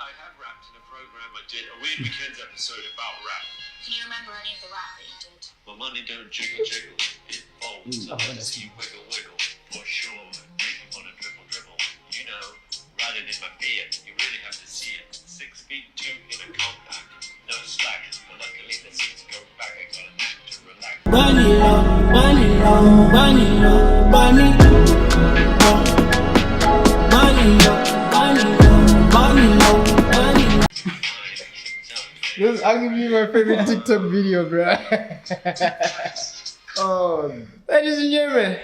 I have rapped in a program I did, a Weird Weekends episode about rap. Can you remember any of the rap that you did? My money don't jiggle jiggle, it folds. I wanna see you wiggle wiggle, for sure. Make you wanna dribble dribble. You know, riding in my Fiat, you really have to see it. 6 feet 2 in a compact, no slack. But luckily the seats go back, I got a knack to relax. Bunny low, bunny low, bunny low, bunny. Bunny low, bunny low, bunny low, bunny low. This is arguably my favorite TikTok video, bro. Oh, ladies and gentlemen,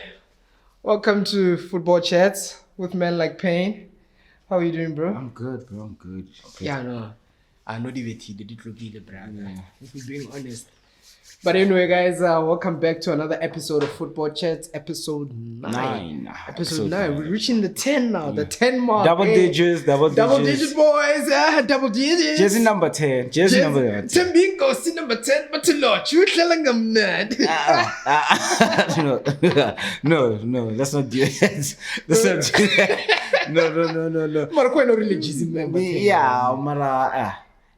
welcome to Football Chats with Men Like Pain. How are you doing, bro? I'm good, bro. I'm good. Okay. Yeah, I know the did look bro. If we're being honest. But anyway, guys, welcome back to another episode of Football Chats, episode 9. Episode 9. We're reaching the 10 now, the 10 mark. Double digits. Double digits, boys. Double digits. Jersey number 10. Jersey number 10. Tembingo, see number 10, but to lot. You telling them that. No, let's not do that. Let's not do that. No. Marco no really Jersey member. Yeah,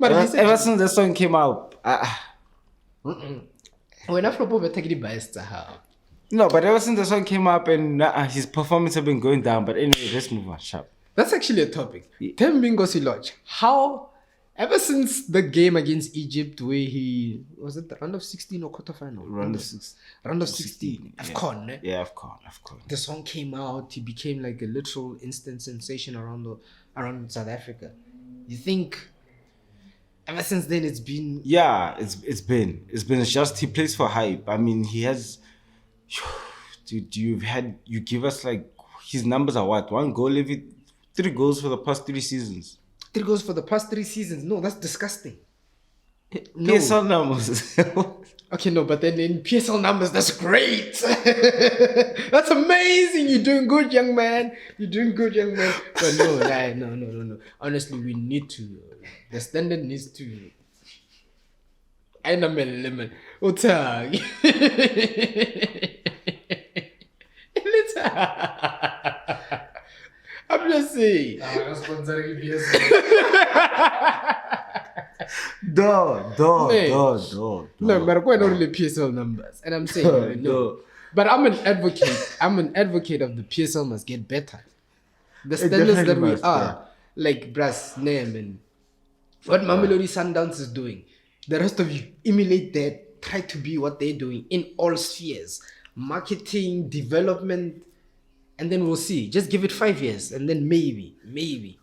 ever since the song came out. When Afro better get biased, how? No, but ever since the song came up and his performance have been going down. But anyway, let's move on. Sharp. That's actually a topic. Tembingo Siloj. How, ever since the game against Egypt, where he was it the round of 16 or quarterfinal? Round of 16. AFCON, eh? Yeah, AFCON. The song came out. He became like a literal instant sensation around South Africa. You think? Ever since then, it's been... Yeah, it's been. It's just he plays for hype. I mean, he has... Dude, you give us like... His numbers are what? 1 goal every... 3 goals for the past 3 seasons. 3 goals for the past 3 seasons? No, that's disgusting. No. PSL numbers. Okay, no, but then in PSL numbers, that's great. That's amazing. You're doing good, young man. But no. Honestly, we need to... The standard needs to... I'm a lemon. Otag. I'm just saying. No, but we're not really PSL numbers. And I'm saying, no. But I'm an advocate. I'm an advocate of the PSL must get better. The standards that we are, like Brass, Name, and what Mamelodi Sundowns is doing. The rest of you emulate that. Try to be what they're doing in all spheres. Marketing, development, and then we'll see. Just give it 5 years, and then maybe,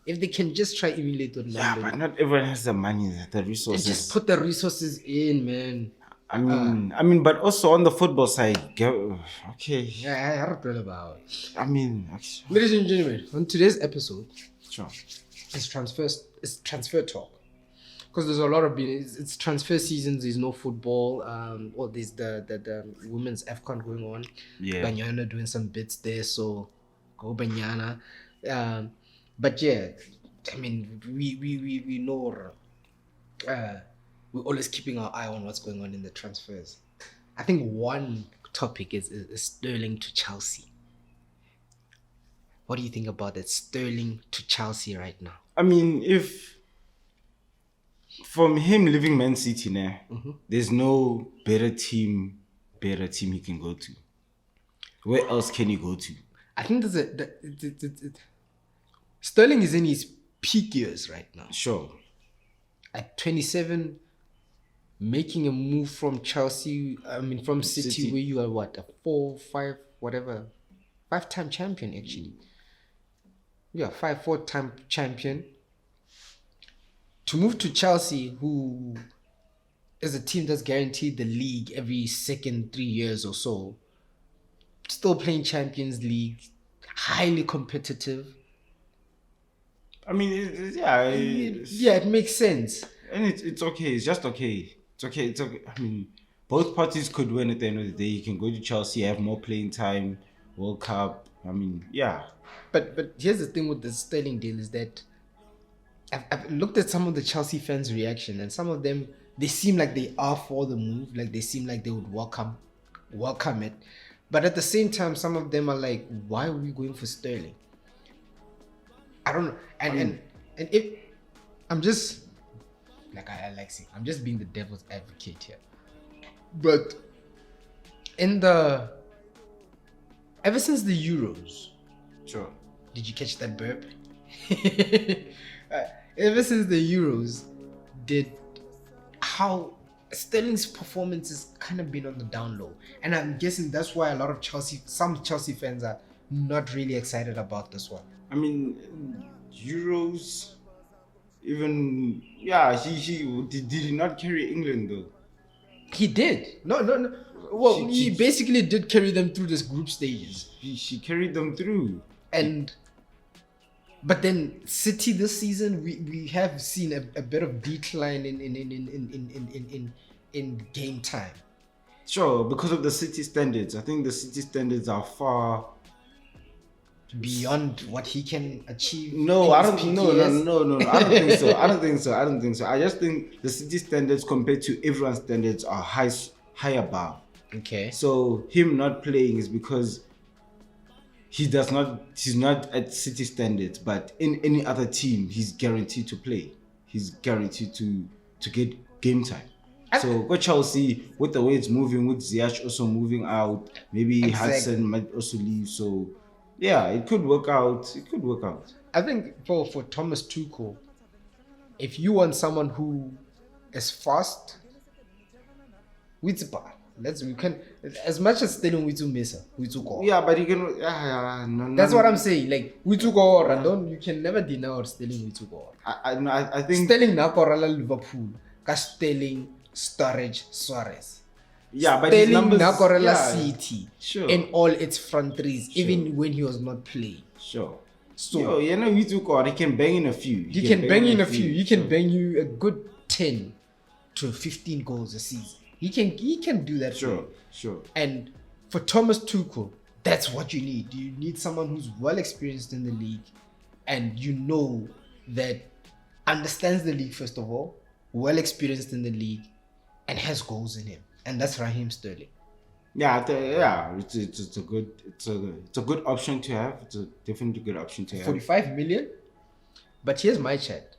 if they can just try emulate what Yeah, but not everyone has the money, the resources. And just put the resources in, man. I mean, but also on the football side, okay. Yeah, I don't know about it. I mean, ladies and gentlemen, on today's episode, sure, it's transfer talk. Because there's a lot of it's transfer seasons. There's no football. Well, there's the women's AFCON going on. Yeah, Banyana doing some bits there. So go Banyana. But yeah, I mean, we know. We're always keeping our eye on what's going on in the transfers. I think one topic is Sterling to Chelsea. What do you think about that Sterling to Chelsea right now? I mean, if from him leaving Man City now, there's no better team he can go to. Where else can he go to? I think Sterling is in his peak years right now. Sure. At 27, making a move from Chelsea, from City, where you are what, a 4, 5, whatever, 5-time champion actually. Yeah, 4-time champion. To move to Chelsea, who is a team that's guaranteed the league every second 3 years or so, still playing Champions League, highly competitive. I mean, it makes sense. And it's okay. It's just okay. It's okay. I mean, both parties could win at the end of the day. You can go to Chelsea, have more playing time, World Cup. I mean, yeah. But here's the thing with the Sterling deal is that I've looked at some of the Chelsea fans' reaction, and some of them, they seem like they are for the move. Like they seem like they would welcome it. But at the same time, some of them are like, why are we going for Sterling? I don't know. And if I'm just like I like saying, I'm just being the devil's advocate here. But ever since the Euros, Sure. did you catch that burp? Ever since the Euros, how Sterling's performance has kind of been on the down low, and I'm guessing that's why a lot of some Chelsea fans are not really excited about this one. I mean, Euros, even he did not carry England though. He did. No. Well, he basically did carry them through this group stages. She carried them through. But then City this season, we have seen a bit of decline in game time. Sure, because of the City standards. I think the City standards are far beyond what he can achieve. No, I don't think. No. I don't think so. I don't think so. I just think the City standards compared to everyone's standards are high above. Okay. So him not playing is because he's not at City standards, but in any other team he's guaranteed to play. He's guaranteed to get game time. So go Chelsea, with the way it's moving, with Ziyech also moving out, maybe Hudson might also leave. So yeah, it could work out. I think for Thomas Tuchel, if you want someone who is fast, we can, as much as Sterling we go. Yeah, but you can. No, that's what I'm saying. Like we go, you can never deny or Sterling we go. I think Sterling na korala Liverpool, ka Sterling, Sturridge, Suarez. Yeah, but Sterling his numbers, na korela City, sure, in all its front threes, even when he was not playing. Sure. So he can bang in a few. He can bang in a few. He can bang you a good 10 to 15 goals a season. He can do that. Sure. And for Thomas Tuchel, that's what you need. You need someone who's well experienced in the league, and you know that understands the league first of all, well experienced in the league, and has goals in him. And that's Raheem Sterling. Yeah, it's a good option to have. It's a definitely good option to have. 45 million. But here's my chat.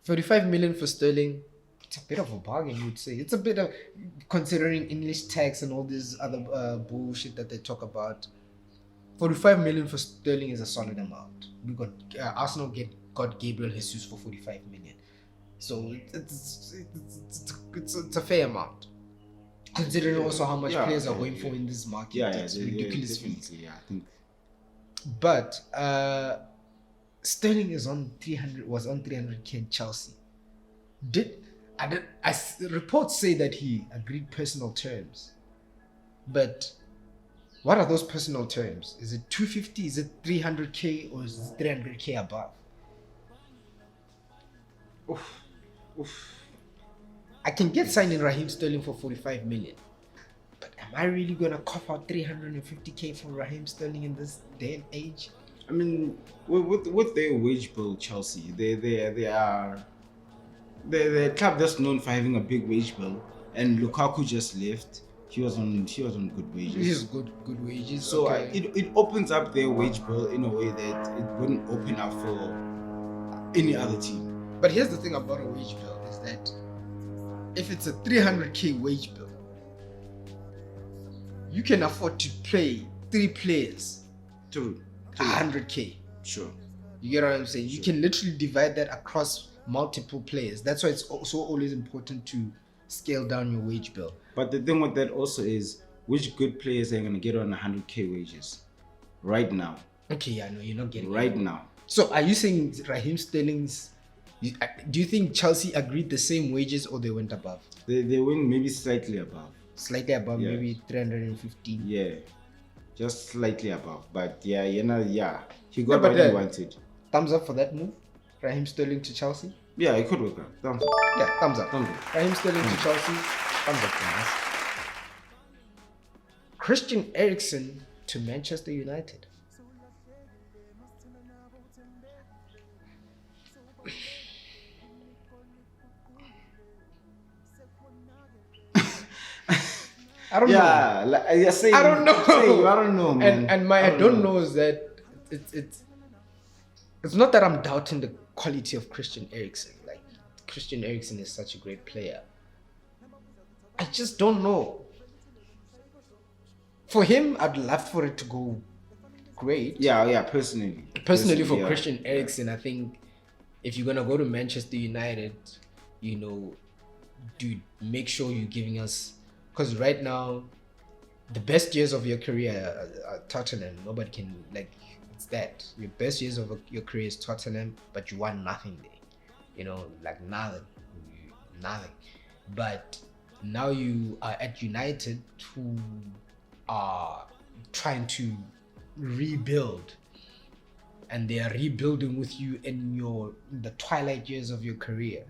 45 million for Sterling. It's a bit of a bargain, you'd say. It's a bit of, considering English tax and all this other bullshit that they talk about. 45 million for Sterling is a solid amount. We got Arsenal got Gabriel Jesus for 45 million. So it's a fair amount. Considering also how much players are going for in this market. It's ridiculous fees. Yeah, I think. But Sterling was on 300k in Chelsea. Reports say that he agreed personal terms. But what are those personal terms? Is it 250? Is it 300k? Or is it 300k above? Oof. I can get signed in Raheem Sterling for 45 million. But am I really going to cough out 350k for Raheem Sterling in this day and age? I mean, with their wage bill, Chelsea, they are a club that's known for having a big wage bill, and Lukaku just left. He was on good wages. He's good wages. So it opens up their wage bill in a way that it wouldn't open up for any other team. But here's the thing about a wage bill is that if it's a 300k wage bill, you can afford to pay 3 players to 100k. Sure. You get what I'm saying? Sure. You can literally divide that across multiple players. That's why it's also always important to scale down your wage bill. But the thing with that also is, which good players are going to get on 100k wages right now? Okay, yeah, no, you're not getting right it. now. So are you saying Raheem Sterling's? Do you think Chelsea agreed the same wages or they went above? They went maybe slightly above. Slightly above, yeah. Maybe 315. Yeah, just slightly above. But yeah, he got what he wanted. Thumbs up for that move, Raheem Sterling to Chelsea. Yeah, it could work out. Thumbs up. Yeah, thumbs up. Raheem Sterling to Chelsea. Thumbs up for us. Christian Eriksen to Manchester United. I don't know. I don't know. I don't know, man. And my I don't know is that it's not that I'm doubting quality of Christian Eriksen. Like, Christian Eriksen is such a great player. I just don't know. For him, I'd love for it to go great. Yeah, personally. Personally, for yeah. Christian Eriksen, I think if you're gonna go to Manchester United, you know, dude, make sure you're giving us, because right now, the best years of your career are Tottenham. Nobody can, like, it's that. Your best years of your career is Tottenham, but you won nothing there. You know, like nothing. But now you are at United, who are trying to rebuild, and they are rebuilding with you in the twilight years of your career.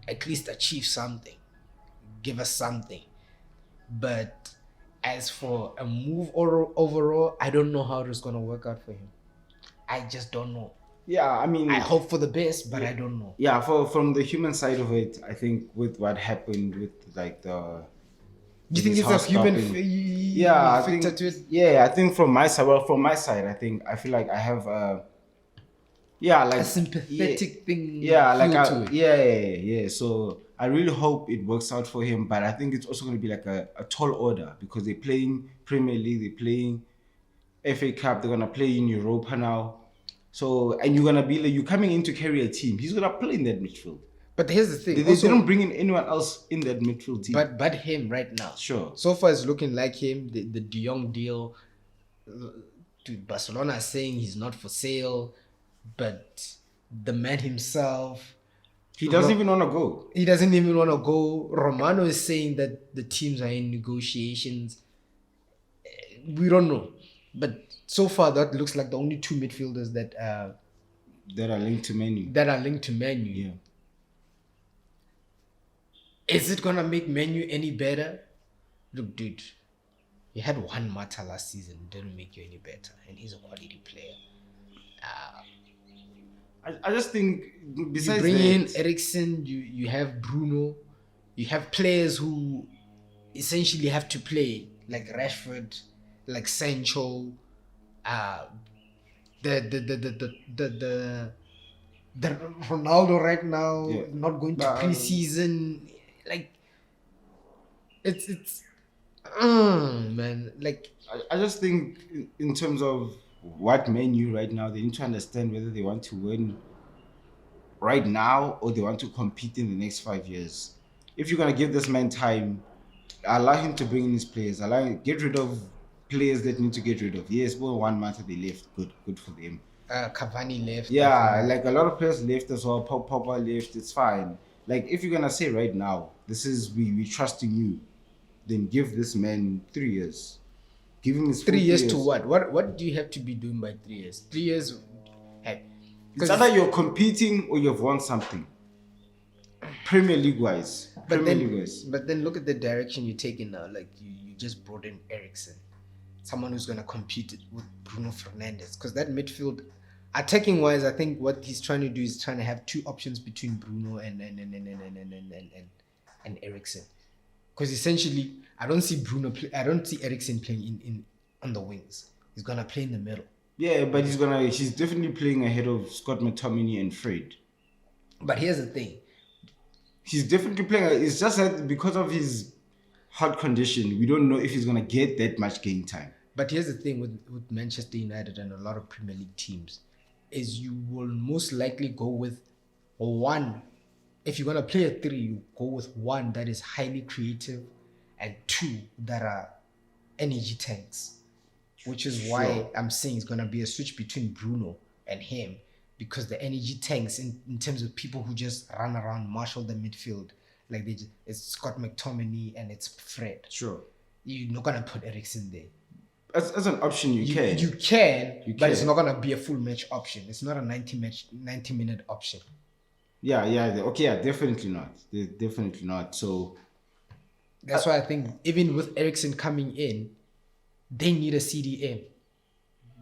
At least achieve something, give us something. But as for a move overall, I don't know how it's gonna work out for him. I just don't know. Yeah, I mean, I hope for the best, but I don't know. Yeah, from the human side of it, I think with what happened with like the. Do you think it's a human factor to it? Yeah, I think from my side, I think I feel like I have a sympathetic thing. Yeah, yeah. So I really hope it works out for him, but I think it's also going to be like a tall order because they're playing Premier League, they're playing FA Cup, they're gonna play in Europa now. So and you're gonna be like, you're coming in to carry a team. He's gonna play in that midfield. But here's the thing: they don't bring in anyone else in that midfield team. But him right now. Sure. So far, it's looking like him. The De Jong deal. Dude, Barcelona is saying he's not for sale, but the man himself. He doesn't even want to go. He doesn't even want to go. Romano is saying that the teams are in negotiations. We don't know, but so far that looks like the only two midfielders that are linked to Man U. Yeah. Is it gonna make Man U any better? Look, dude, you had one Mata last season. It didn't make you any better, and he's a quality player. I just think besides you bring in Eriksen, you have Bruno, you have players who essentially have to play like Rashford, like Sancho, the Ronaldo right now, not going to preseason. Like it's man, like I just think in terms of what Man U right now, they need to understand whether they want to win right now or they want to compete in the next 5 years. If you're gonna give this man time, allow him to bring in his players, get rid of players that need to get rid of. Yes, well, 1 month they left, good for them. Cavani left. Yeah, like a lot of players left as well. Pogba left. It's fine. Like if you're gonna say right now, this is we trusting you, then give this man 3 years. Give him his 3 years to what? What do you have to be doing by 3 years? 3 years. It's either you're competing or you've won something. Premier League wise. But then look at the direction you're taking now. Like you just brought in Eriksen, someone who's gonna compete with Bruno Fernandes. Because that midfield, attacking wise, I think what he's trying to do is trying to have two options between Bruno and Eriksen. Because essentially, I don't see Eriksen playing in on the wings. He's gonna play in the middle. Yeah, but he's definitely playing ahead of Scott McTominay and Fred. But here's the thing. He's definitely playing. It's just that because of his heart condition, we don't know if he's gonna get that much game time. But here's the thing with Manchester United and a lot of Premier League teams, is you will most likely go with one. If you're gonna play a 3, you go with one that is highly creative and 2 that are energy tanks. Which is why I'm saying it's gonna be a switch between Bruno and him, because the energy tanks in terms of people who just run around, marshal the midfield, like it's Scott McTominay and it's Fred. Sure. You're not gonna put Eriksen there. As an option, you can, but it's not gonna be a full match option. It's not a 90-minute option. Yeah. Okay, yeah, definitely not. Definitely not. So that's why I think even with Eriksen coming in, they need a CDM.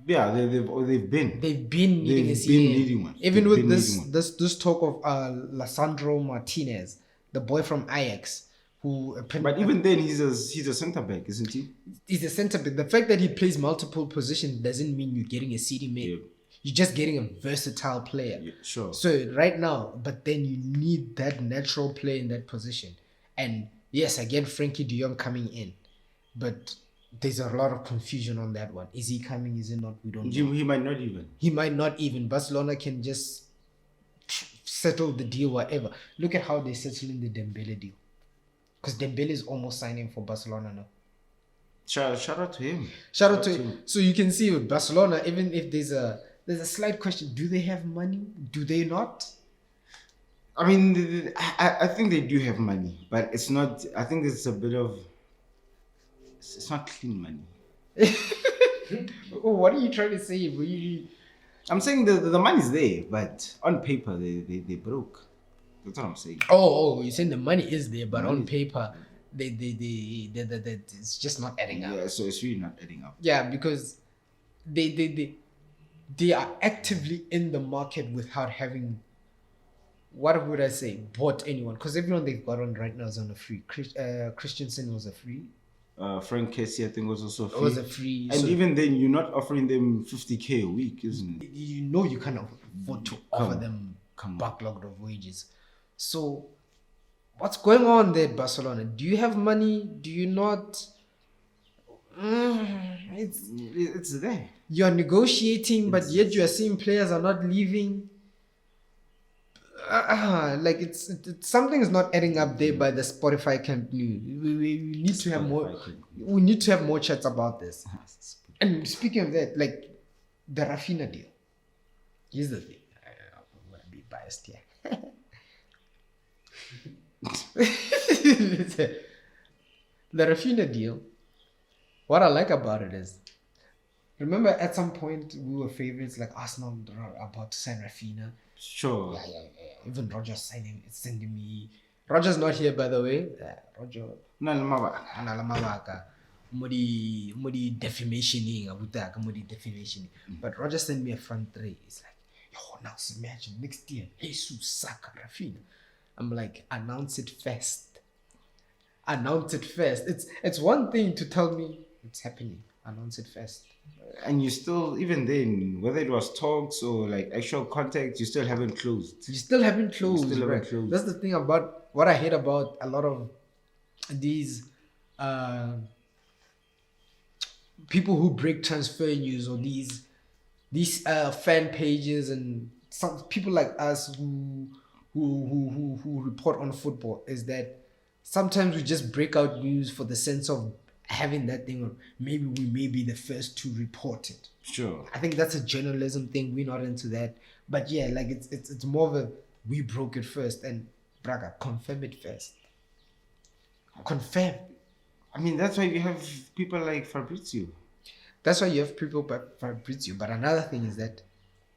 Yeah, they've been needing a CDM. One. Even with this talk of Lissandro Martinez, the boy from Ajax, who. But even then, he's a centre back, isn't he? He's a centre back. The fact that he plays multiple positions doesn't mean you're getting a CDM. You're just getting a versatile player. Yeah, sure. So right now, but then you need that natural player in that position. And yes, again, Frankie de Jong coming in, but there's a lot of confusion on that one. Is he coming? Is he not? We don't know. He might not even. He might not even. Barcelona can just settle the deal, whatever. Look at how they're settling the Dembele deal. Because Dembele is almost signing for Barcelona now. Shout out to him. Shout out to him. So you can see with Barcelona, even if there's a slight question, do they have money? Do they not? I mean, I think they do have money, but it's not. I think it's a bit of. It's not clean money. What are you trying to say? I'm saying the money's there, but on paper they broke. That's what I'm saying. Oh, you're saying the money is there, but on paper, they it's just not adding up. Yeah, so it's really not adding up. Yeah, because they are actively in the market without having, what would I say, bought anyone. Because everyone they've got on right now is on a free. Christensen was a free. Frank Casey, I think, was also free. Was a free. And so even then, you're not offering them 50K a week, isn't it? you know you can't afford to offer them backlogged of wages. So what's going on there at Barcelona? Do you have money? Do you not? It's there. You're negotiating, but yet you are seeing players are not leaving. Like it's something is not adding up there by the Spotify Camp Nou. We need to have more. We need to have more chats about this. And speaking of that, like the Rafinha deal. Here's the thing. I'm gonna be biased here. The Rafinha deal. What I like about it is, remember at some point we were favorites, like Arsenal about to sign Rafinha. Sure. Yeah. Even Roger sending me. Roger's not here, by the way. Roger. Modi defamation but Roger sent me a front three. It's like, yo, now imagine next year Jesus Saka Rafinha. I'm like, announce it first. It's one thing to tell me it's happening. Announce it first. And you still, even then, whether it was talks or like actual contact, you still haven't closed. You still haven't closed. Haven't closed. That's the thing about what I hate about a lot of these people who break transfer news, or these fan pages, and some people like us who report on football, is that sometimes we just break out news for the sense of having that thing, or maybe we may be the first to report it. Sure. I think that's a journalism thing. We're not into that. But yeah, like it's more of a, we broke it first, and Braga, confirm it first. Confirm. I mean, that's why you have people like Fabrizio. That's why you have people like Fabrizio. But another thing is that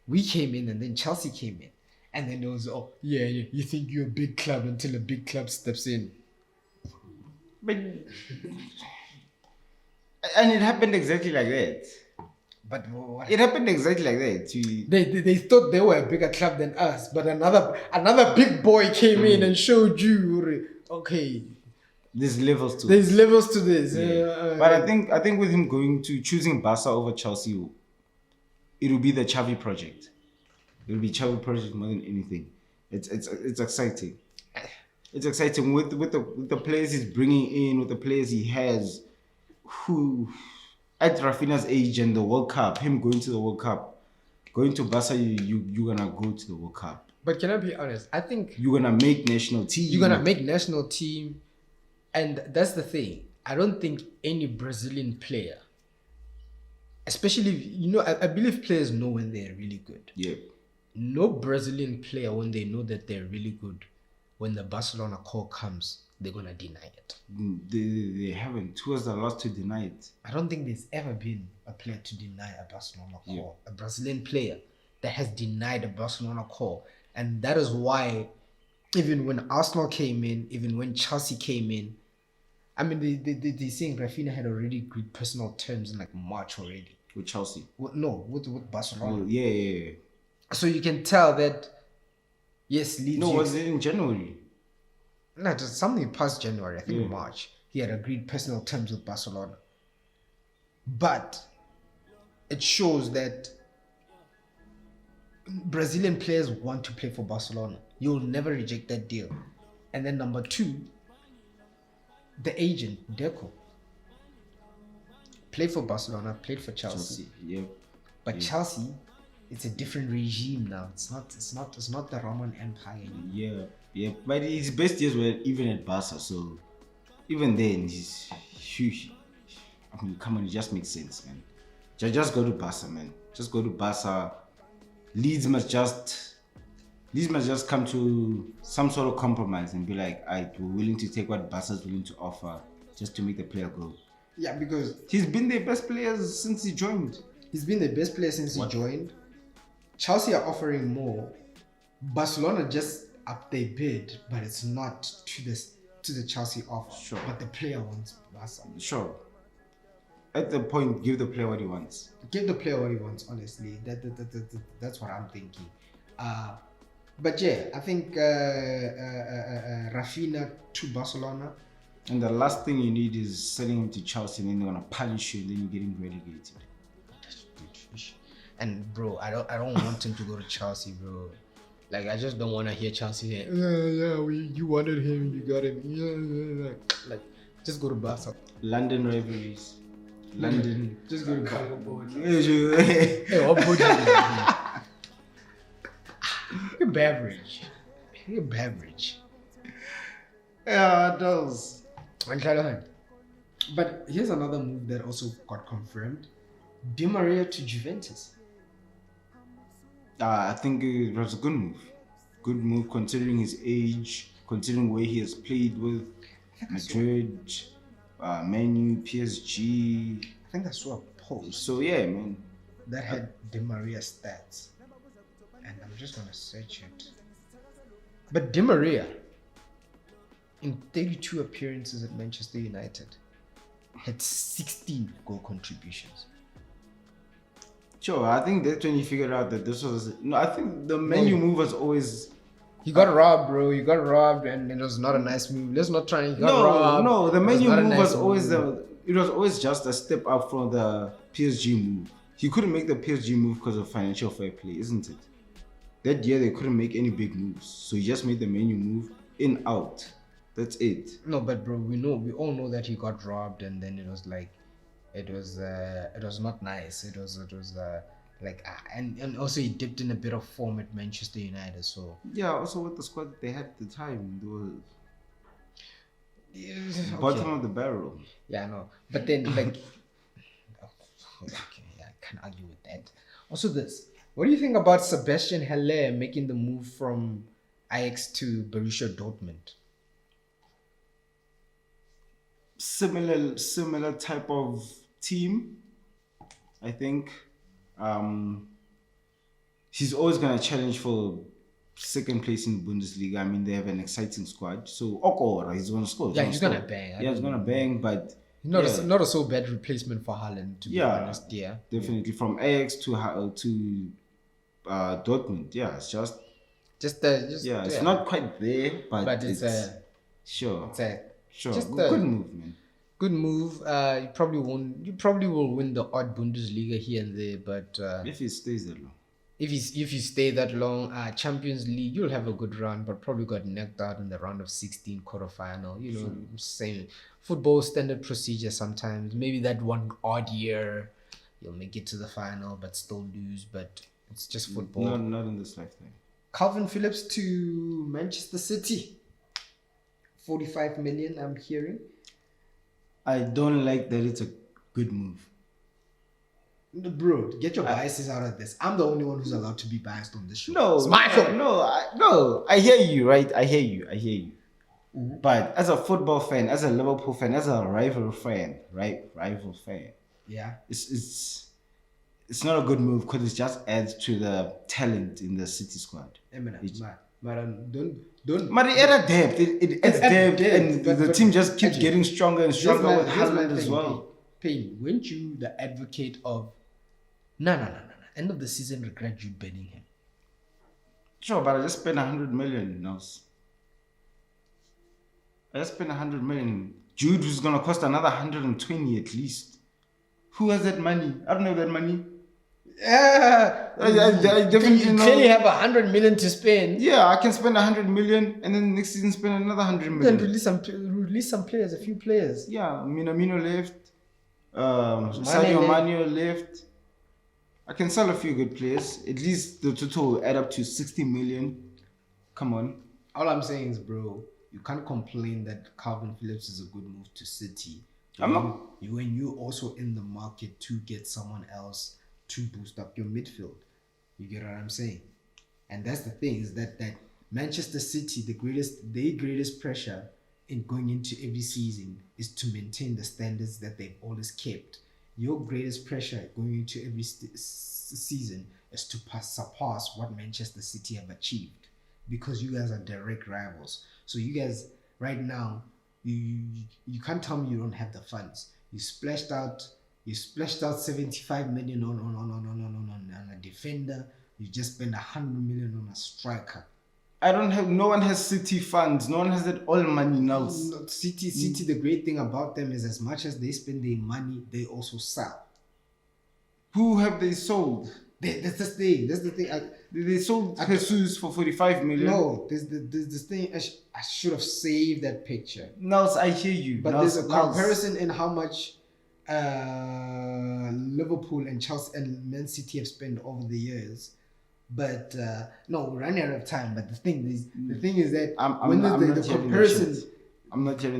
we came in and then Chelsea came in. And then there was, oh, yeah, you think you're a big club until a big club steps in. But and it happened exactly like that. But what? It happened exactly like that. They thought they were a bigger club than us, but another big boy came in and showed you, okay, there's levels to this. Yeah. But I think with him choosing Barca over Chelsea, it will be the Xavi project. It will be Xavi project more than anything. It's exciting. It's exciting with the players he's bringing in, with the players he has, who at Rafinha's age and the World Cup, him going to the World Cup, going to Barca, you're gonna go to the World Cup. But can I be honest? I think you're gonna make national team. You're gonna make national team, and that's the thing. I don't think any Brazilian player, especially I believe players know when they're really good. Yeah. No Brazilian player, when they know that they're really good, when the Barcelona call comes, they're gonna deny it. They haven't. Who was the last to deny it? I don't think there's ever been a player to deny a Barcelona call. Yeah. A Brazilian player that has denied a Barcelona call. And that is why, even when Arsenal came in, even when Chelsea came in, I mean, they're saying Rafinha had already agreed personal terms in like March already. With Chelsea? With Barcelona. Oh, yeah. So you can tell that, yes, Leeds. No, was it in January? No, it was something past January, I think March. He had agreed personal terms with Barcelona. But it shows that Brazilian players want to play for Barcelona. You'll never reject that deal. And then number 2, the agent Deco played for Barcelona, played for Chelsea. Yeah. But Chelsea, it's a different regime now. It's not the Roman Empire anymore. Yeah. But his best years were even at Barca, so even then he's huge. I mean, come on, it just makes sense, man. Just go to Barca, man. Just go to Barca. Leeds must just come to some sort of compromise and be like, we're willing to take what Barca's willing to offer just to make the player go. Yeah, because He's been their best player since he joined. he's been the best player since he joined. Chelsea are offering more. Barcelona just upped their bid, but it's not to the Chelsea offer. Sure. But the player wants Barca. Sure. At the point, give the player what he wants. Give the player what he wants, honestly. That's what I'm thinking. But yeah, I think Rafinha to Barcelona. And the last thing you need is selling him to Chelsea and then they're gonna punish you and then you get him relegated. And bro, I don't want him to go to Chelsea, bro. Like, I just don't want to hear Chelsea say, you wanted him, you got him. Yeah. Like, just go to Barca. London rivalries. London. Just go to Barca. Hey, Hey, what board Your beverage. yeah, it does. But here's another move that also got confirmed. Di Maria to Juventus. I think it was a good move. Good move considering his age, considering where he has played with Madrid, Man U, PSG. I think I saw a post So yeah, man. that had Di Maria stats. And I'm just going to search it. But Di Maria, in 32 appearances at Manchester United, had 16 goal contributions. Sure, I think that's when he figured out that this was... No, I think the menu move was always... You got robbed, bro. You got robbed, and it was not a nice move. Let's not try. You got robbed. No, the It was menu not a move nice was always it was always just a step up from the PSG move. He couldn't make the PSG move because of financial fair play, isn't it? That year they couldn't make any big moves, so he just made the menu move in out. That's it. No, but bro, we all know that he got robbed, and then it was like, it was not nice. It was and also he dipped in a bit of form at Manchester United. So Yeah, also with the squad that they had at the time, they were okay. bottom of the barrel. Yeah, I know. But then like, okay, yeah, I can't argue with that. Also, what do you think about Sebastian Haller making the move from Ajax to Borussia Dortmund? Similar type of team, I think. He's always gonna challenge for second place in the Bundesliga. I mean, they have an exciting squad. So Okora, he's gonna score. Yeah, he's gonna bang. Yeah, he's gonna bang, but not a so bad replacement for Haaland, to be honest. Yeah, definitely from Ajax to Dortmund. Yeah, it's it's not quite there, but it's sure. Just Good move, man. Good move. You probably will win the odd Bundesliga here and there, but If he stays that long. if you stay that long, Champions League, you'll have a good run, but probably got knocked out in the round of 16 quarterfinal. You know, same football standard procedure sometimes. Maybe that one odd year you'll make it to the final, but still lose. But it's just football. Not in this lifetime. Calvin Phillips to Manchester City. 45 million, I'm hearing. I don't like that it's a good move. Bro, get your biases out of this. I'm the only one who's allowed to be biased on this show. No, it's my show. No, I hear you, right? I hear you. Mm-hmm. But as a football fan, as a Liverpool fan, as a rival fan, Yeah. It's not a good move because it just adds to the talent in the City squad. But it adds depth. It adds depth, and the team just keeps getting stronger and stronger with Haaland as well. Payne, weren't you the advocate of no. End of the season, regret you betting him? Sure, but I just spent 100 million. I just spent 100 million. Jude was gonna cost another 120 at least. Who has that money? I don't have that money. Yeah. I definitely You know. clearly have 100 million to spend. Yeah, I can spend 100 million and then next season spend another 100 Then million. release some players, a few players. Yeah, Minamino left. Sadio Mane left. I can sell a few good players. At least the total will add up to 60 million. Come on. All I'm saying is, bro, you can't complain that Calvin Phillips is a good move to City. I'm not. When you're also in the market to get someone else to boost up your midfield. You get what I'm saying? And that's the thing, is that Manchester City, their greatest pressure in going into every season is to maintain the standards that they've always kept. Your greatest pressure going into every season is to surpass what Manchester City have achieved, because you guys are direct rivals. So you guys right now, you can't tell me you don't have the funds. You splashed out 75 million on a defender. You just spend 100 million on a striker. No one has City funds. No one has that all money now. No, City, the great thing about them is, as much as they spend their money, they also sell. Who have they sold? That's the thing. They sold Jesus for 45 million. No, there's this thing. I should have saved that picture. No, I hear you. But there's a comparison in how much Liverpool and Chelsea and Man City have spent over the years. But no, we're running out of time. But the thing is that I'm not hearing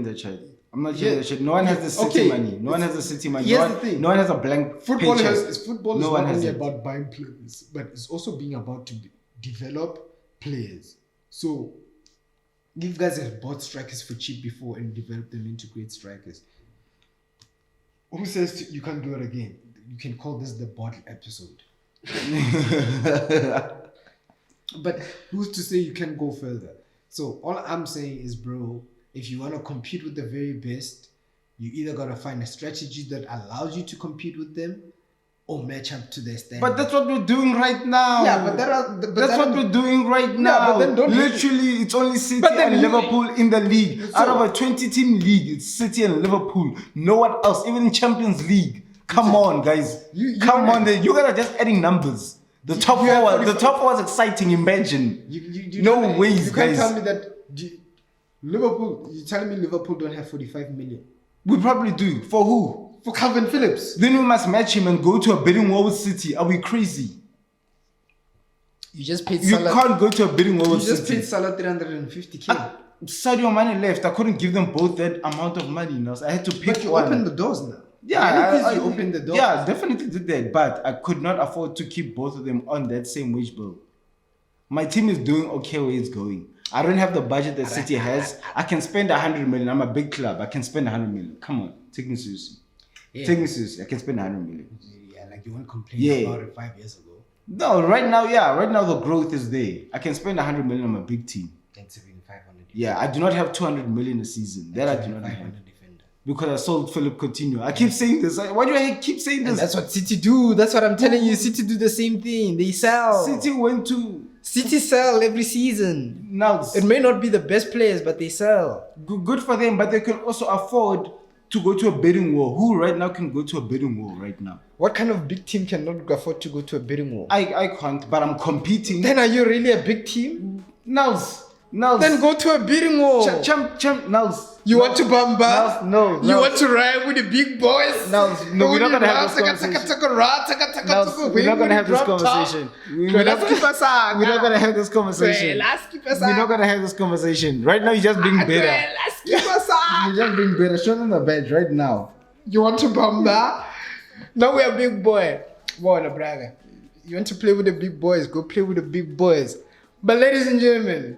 that shit. I'm not hearing that shit. No one has the City money. No one has the City money. Here's the thing. No one has a blank Football paycheck. is not only about buying players, but it's also being about to develop players. So you guys have bought strikers for cheap before and developed them into great strikers. Who says you can't do it again? You can call this the bottle episode. But who's to say you can go further? So all I'm saying is, bro, if you want to compete with the very best, you either got to find a strategy that allows you to compete with them or match up to their standards. But that's what we're doing right now. Yeah, but that's what we're doing right now. But then literally, it's only City and Liverpool in the league. Out of a 20-team league, it's City and Liverpool. No one else, even in Champions League. Come on, guys. Come on. You guys are just adding numbers. The top four was exciting. Imagine. No ways, you guys. You can't tell me that Liverpool. You're telling me Liverpool don't have 45 million? We probably do. For who? For Calvin Phillips. Then we must match him and go to a bidding war with City. Are we crazy? You just paid You Salah. can't go to a bidding war with City. You just paid Salah 350k. Sadio Mane left. I couldn't give them both that amount of money. Now, so I had to pick But you one. opened the doors now. Yeah, I opened the doors. Yeah, definitely did that. But I could not afford to keep both of them on that same wage bill. My team is doing okay where it's going. I don't have the budget that City has. I can spend 100 million. I'm a big club. I can spend 100 million. Come on, take me seriously. Yeah. Take me seriously. I can spend 100 million. Yeah, like you weren't complaining about it 5 years ago. No, right now, right now the growth is there. I can spend 100 million on a big team. And 500. Yeah, I do not have 200 million a season. That I do not have. Because I sold Philip Coutinho. I keep saying this. Why do I keep saying this? And that's what City do. That's what I'm telling you. City do the same thing. They sell. City sell every season. Now it may not be the best players, but they sell. Good for them, but they can also afford to go to a bidding war. Who right now can go to a bidding war right now? What kind of big team cannot afford to go to a bidding war? I can't, but I'm competing. Then are you really a big team? Nels. Then go to a bidding war. Nels. You want to bamba? No. You want to ride with the big boys? No, we're not gonna have this conversation. We're not gonna have this conversation. We're not gonna have this conversation. We're not gonna have this conversation. Right now, you're just being bitter. You're just being bitter. Show them the badge right now. You want to bamba? Now we are big boy. Bona Braga. You want to play with the big boys? Go play with the big boys. But ladies and gentlemen,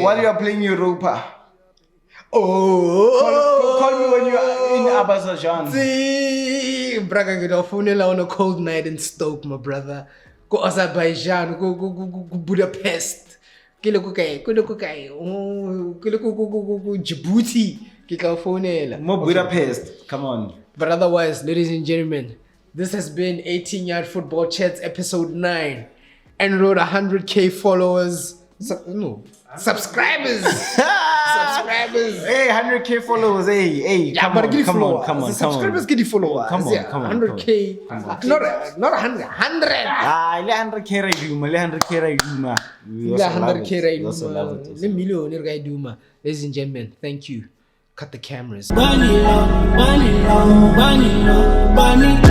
while you are playing Europa, call me when you are in Azerbaijan. Braga, get off on a cold night in Stoke, my brother. Go Azerbaijan, go Budapest. Djibouti. More Budapest. Come on. But otherwise, ladies and gentlemen, this has been 18-Yard Football Chats episode 9. And wrote 100k followers. No, Subscribers. Hey, 100K followers. Hey, Yeah, come but on, get the come on, followers. come on, The come subscribers on. get the followers. Come on, Yeah, come on, 100K. Not 100. 100. Ah, le 100K right duma, le 100K right duma. We also Yeah, love 100K it. right We also love it. Le million right duma. Ladies and gentlemen, thank you. Cut the cameras. Bunny low, bunny low, bunny low, bunny